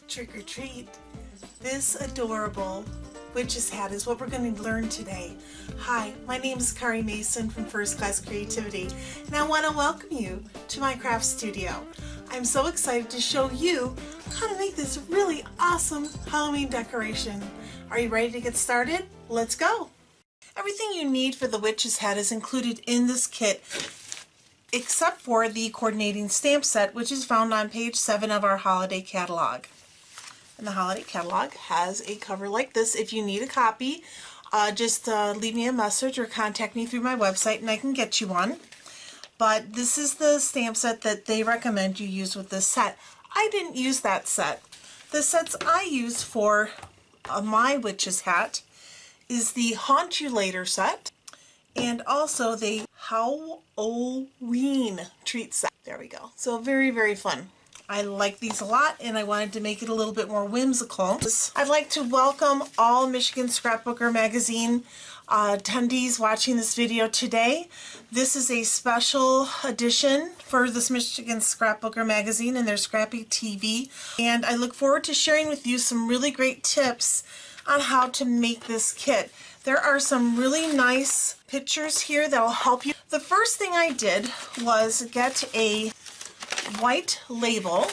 Trick or treat. This adorable witch's hat is what we're going to learn today. Hi, my name is Kari Mason from First Class Creativity, and I want to welcome you to my craft studio. I'm so excited to show you how to make this really awesome Halloween decoration. Are you ready to get started? Let's go! Everything you need for the witch's hat is included in this kit, except for the coordinating stamp set, which is found on page 7 of our holiday catalog. And the holiday catalog has a cover like this. If you need a copy, just leave me a message or contact me through my website and I can get you one. But this is the stamp set that they recommend you use with this set. I didn't use that set. The sets I used for my witch's hat is the Haunt You Later set and also the Halloween treat set. There we go. So very, very fun. I like these a lot and I wanted to make it a little bit more whimsical. I'd like to welcome all Michigan Scrapbooker Magazine attendees watching this video today. This is a special edition for this Michigan Scrapbooker Magazine and their Scrappy TV, and I look forward to sharing with you some really great tips on how to make this kit. There are some really nice pictures here that will help you. The first thing I did was get a white label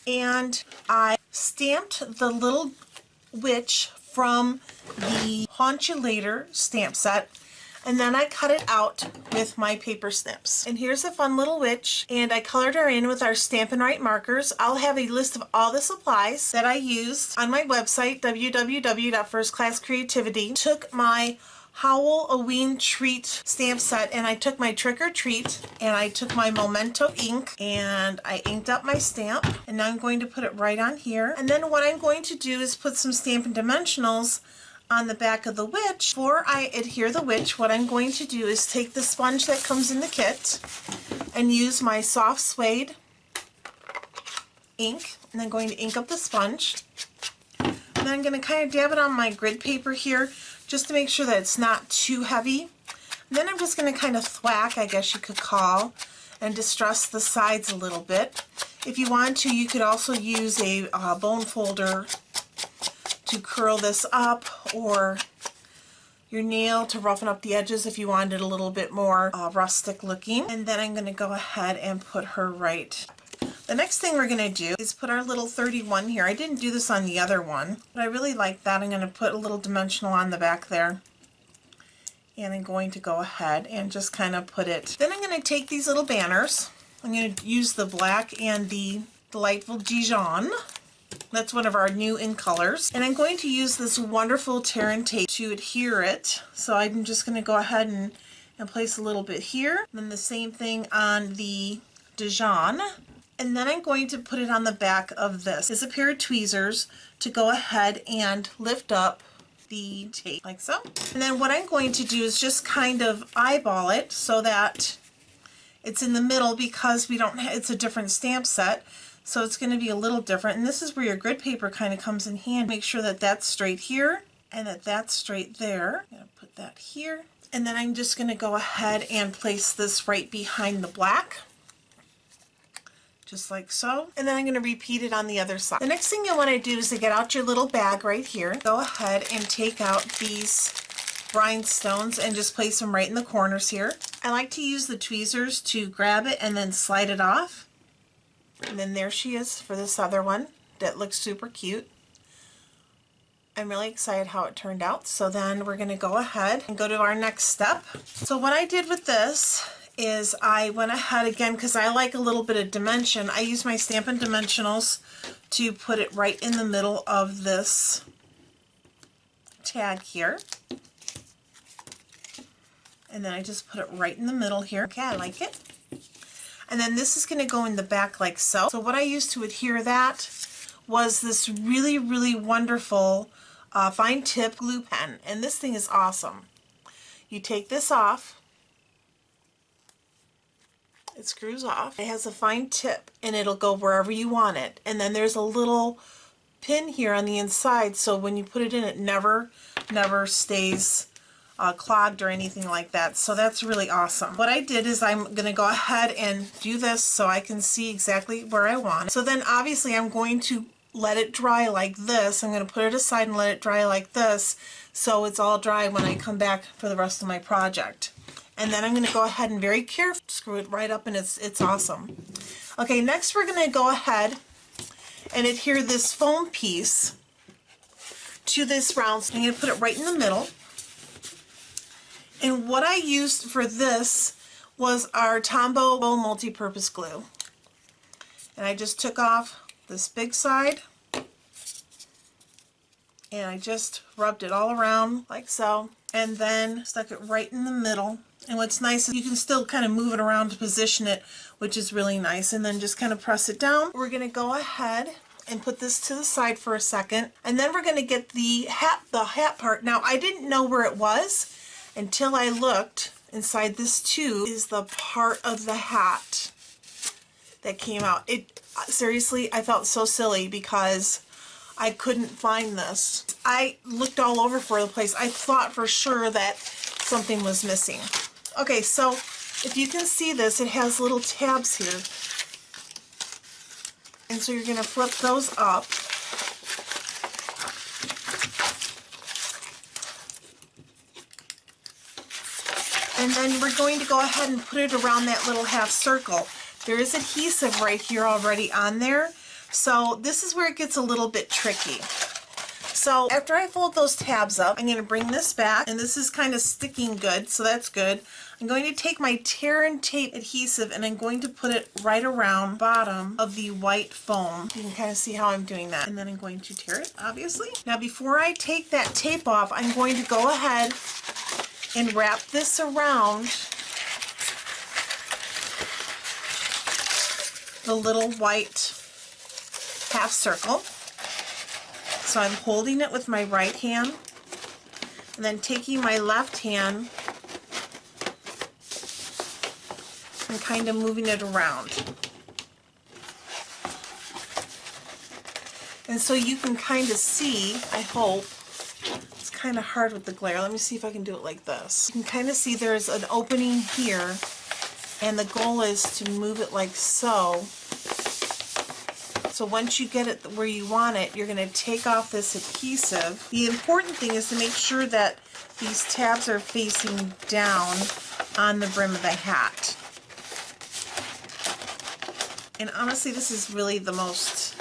and I stamped the little witch from the Haunt You Later stamp set, and then I cut it out with my paper snips. And here's a fun little witch, and I colored her in with our Stampin' Write markers. I'll have a list of all the supplies that I used on my website, www.firstclasscreativity. Took my Halloween Treat stamp set and I took my Trick or Treat and I took my Memento ink and I inked up my stamp, and now I'm going to put it right on here. And then what I'm going to do is put some Stampin' Dimensionals on the back of the witch. Before I adhere the witch, what I'm going to do is take the sponge that comes in the kit and use my soft suede ink, and I'm going to ink up the sponge. And then I'm going to kind of dab it on my grid paper here just to make sure that it's not too heavy. And then I'm just going to kind of thwack, I guess you could call, and distress the sides a little bit. If you want to, you could also use a bone folder to curl this up, or your nail to roughen up the edges if you wanted it a little bit more rustic looking. And then I'm going to go ahead and put her right. The next thing we're going to do is put our little 31 here. I didn't do this on the other one, but I really like that. I'm going to put a little dimensional on the back there. And I'm going to go ahead and just kind of put it. Then I'm going to take these little banners. I'm going to use the black and the Delightful Dijon. That's one of our new in colors. And I'm going to use this wonderful tear and tape to adhere it. So I'm just going to go ahead and place a little bit here. And then the same thing on the Dijon. And then I'm going to put it on the back of this. It's a pair of tweezers to go ahead and lift up the tape like so. And then what I'm going to do is just kind of eyeball it so that it's in the middle, because we don't it's a different stamp set. So it's going to be a little different. And this is where your grid paper kind of comes in handy. Make sure that that's straight here and that that's straight there. I'm going to put that here. And then I'm just going to go ahead and place this right behind the black, just like so. And then I'm going to repeat it on the other side. The next thing you want to do is to get out your little bag right here. Go ahead and take out these rhinestones and just place them right in the corners here. I like to use the tweezers to grab it and then slide it off. And then there she is for this other one that looks super cute. I'm really excited how it turned out. So then we're going to go ahead and go to our next step. So what I did with this is I went ahead again, because I like a little bit of dimension. I used my Stampin' Dimensionals to put it right in the middle of this tag here. And then I just put it right in the middle here. Okay, I like it. And then this is going to go in the back like so. So what I used to adhere that was this really, really wonderful fine tip glue pen. And this thing is awesome. You take this off. It screws off. It has a fine tip and it'll go wherever you want it. And then there's a little pin here on the inside, so when you put it in, it never stays clogged or anything like that. So that's really awesome. What I did is I'm going to go ahead and do this so I can see exactly where I want it. So then obviously I'm going to let it dry like this. I'm going to put it aside and let it dry like this so it's all dry when I come back for the rest of my project. And then I'm going to go ahead and very carefully screw it right up, and it's awesome. Okay, next we're going to go ahead and adhere this foam piece to this round. So I'm going to put it right in the middle. And what I used for this was our Tombow multi-purpose glue. And I just took off this big side and I just rubbed it all around like so, and then stuck it right in the middle. And what's nice is you can still kind of move it around to position it, which is really nice, and then just kind of press it down. We're going to go ahead and put this to the side for a second, and then we're going to get the hat part. Now I didn't know where it was until I looked inside this tube. Is the part of the hat that came out. It seriously, I felt so silly because I couldn't find this. I looked all over for the place. I thought for sure that something was missing. Okay, so if you can see this, it has little tabs here. And so you're going to flip those up. And then we're going to go ahead and put it around that little half circle. There is adhesive right here already on there. So this is where it gets a little bit tricky. So after I fold those tabs up, I'm going to bring this back, and this is kind of sticking good, so that's good. I'm going to take my tear and tape adhesive and I'm going to put it right around the bottom of the white foam. You can kind of see how I'm doing that. And then I'm going to tear it, obviously. Now before I take that tape off, I'm going to go ahead and wrap this around the little white half circle. So I'm holding it with my right hand and then taking my left hand and kind of moving it around. And so you can kind of see, I hope, it's kind of hard with the glare. Let me see if I can do it like this. You can kind of see there's an opening here, and the goal is to move it like so. So once you get it where you want it, you're going to take off this adhesive. The important thing is to make sure that these tabs are facing down on the brim of the hat. And honestly, this is really the most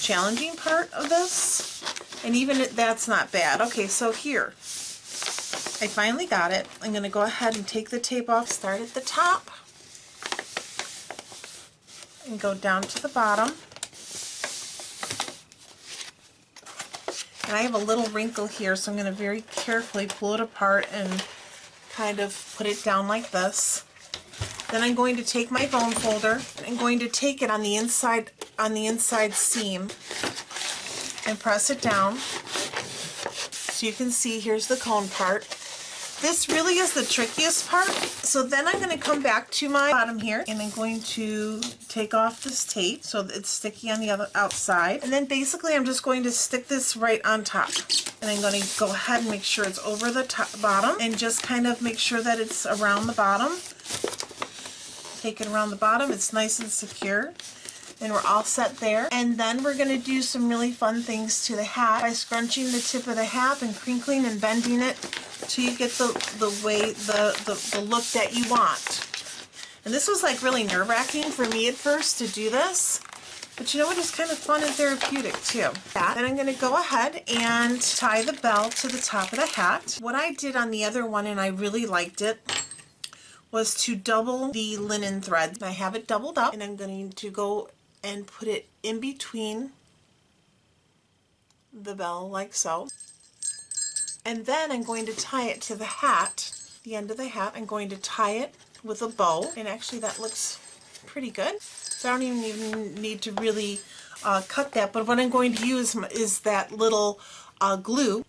challenging part of this. And even that's not bad. Okay, so here, I finally got it. I'm going to go ahead and take the tape off, start at the top, and go down to the bottom. And I have a little wrinkle here, so I'm going to very carefully pull it apart and kind of put it down like this. Then I'm going to take my bone folder and I'm going to take it on the inside seam and press it down. So you can see here's the cone part. This really is the trickiest part. So then I'm going to come back to my bottom here and I'm going to take off this tape so that it's sticky on the other outside. And then basically I'm just going to stick this right on top. And I'm going to go ahead and make sure it's over the top, bottom, and just kind of make sure that it's around the bottom. Take it around the bottom, it's nice and secure. And we're all set there. And then we're going to do some really fun things to the hat by scrunching the tip of the hat and crinkling and bending it till you get the look that you want. And this was like really nerve-wracking for me at first to do this, but you know what, it's kind of fun and therapeutic too. Then I'm going to go ahead and tie the bell to the top of the hat. What I did on the other one, and I really liked it, was to double the linen thread. I have it doubled up, and I'm going to go and put it in between the bell like so. And then I'm going to tie it to the hat, the end of the hat. I'm going to tie it with a bow, and actually that looks pretty good. So I don't even need to really cut that, but what I'm going to use is that little glue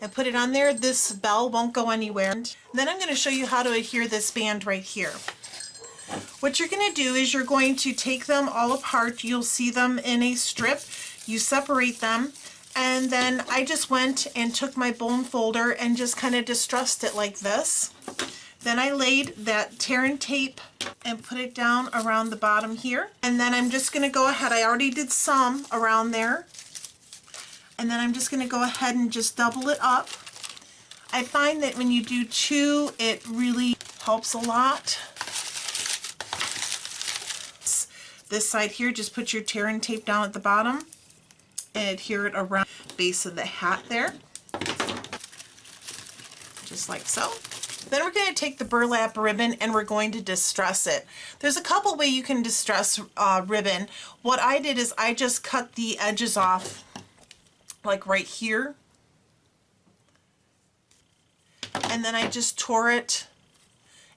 and put it on there. This bell won't go anywhere. And then I'm going to show you how to adhere this band right here. What you're going to do is you're going to take them all apart. You'll see them in a strip. You separate them. And then I just went and took my bone folder and just kind of distressed it like this. Then I laid that tear and tape and put it down around the bottom here. And then I'm just going to go ahead, I already did some around there. And then I'm just going to go ahead and just double it up. I find that when you do 2, it really helps a lot. This side here, just put your tear and tape down at the bottom and adhere it around the base of the hat there. Just like so. Then we're going to take the burlap ribbon and we're going to distress it. There's a couple ways you can distress ribbon. What I did is I just cut the edges off, like right here. And then I just tore it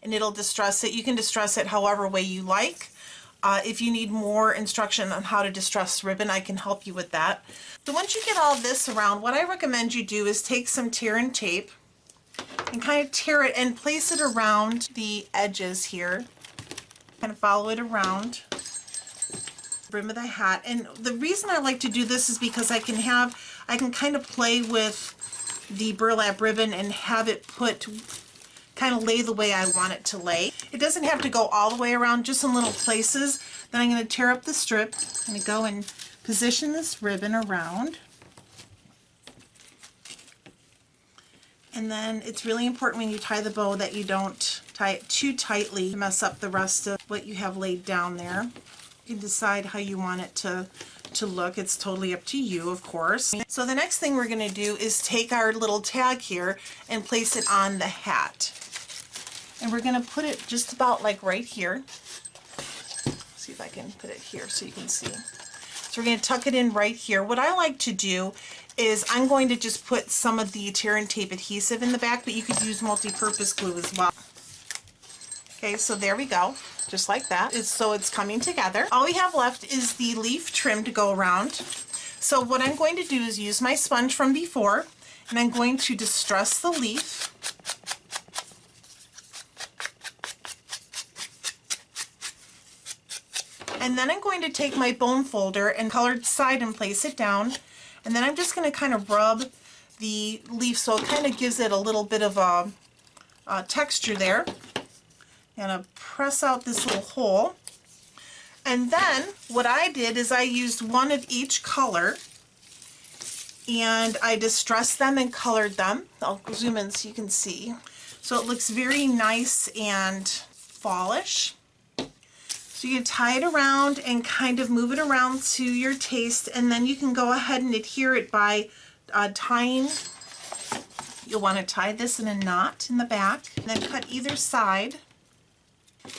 and it'll distress it. You can distress it however way you like. If you need more instruction on how to distress ribbon, I can help you with that. So once you get all this around, what I recommend you do is take some tear and tape and kind of tear it and place it around the edges here. Kind of follow it around the brim of the hat. And the reason I like to do this is because I can kind of play with the burlap ribbon and have it kind of lay the way I want it to lay. It doesn't have to go all the way around, just in little places. Then I'm going to tear up the strip. I'm going to go and position this ribbon around. And then it's really important when you tie the bow that you don't tie it too tightly to mess up the rest of what you have laid down there. You can decide how you want it to look. It's totally up to you, of course. So the next thing we're going to do is take our little tag here and place it on the hat. And we're going to put it just about like right here. See if I can put it here so you can see. So we're going to tuck it in right here. What I like to do is I'm going to just put some of the tear and tape adhesive in the back, but you could use multi-purpose glue as well. Okay, so there we go, just like that. So it's coming together. All we have left is the leaf trim to go around. So what I'm going to do is use my sponge from before, and I'm going to distress the leaf. And then I'm going to take my bone folder and colored side and place it down. And then I'm just going to kind of rub the leaf so it kind of gives it a little bit of a texture there. And press out this little hole. And then what I did is I used one of each color and I distressed them and colored them. I'll zoom in so you can see. So it looks very nice and fallish. So you can tie it around and kind of move it around to your taste, and then you can go ahead and adhere it by tying. You'll want to tie this in a knot in the back, and then cut either side.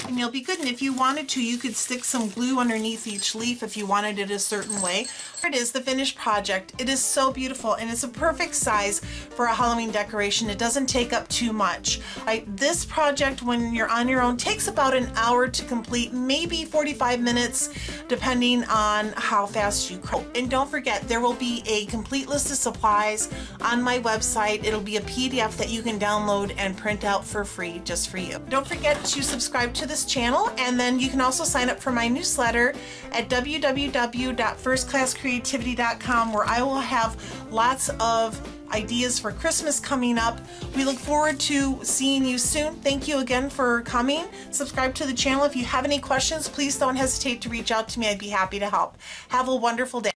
And you'll be good. And if you wanted to, you could stick some glue underneath each leaf if you wanted it a certain way. Here it is, the finished project. It is so beautiful, and it's a perfect size for a Halloween decoration. It doesn't take up too much. This project, when you're on your own, takes about an hour to complete, maybe 45 minutes, depending on how fast you crochet. And don't forget, there will be a complete list of supplies on my website. It'll be a PDF that you can download and print out for free, just for you. Don't forget to subscribe to this channel, and then you can also sign up for my newsletter at www.firstclasscreativity.com, where I will have lots of ideas for Christmas coming up. We look forward to seeing you soon. Thank you again for coming. Subscribe to the channel. If you have any questions, please don't hesitate to reach out to me. I'd be happy to help. Have a wonderful day.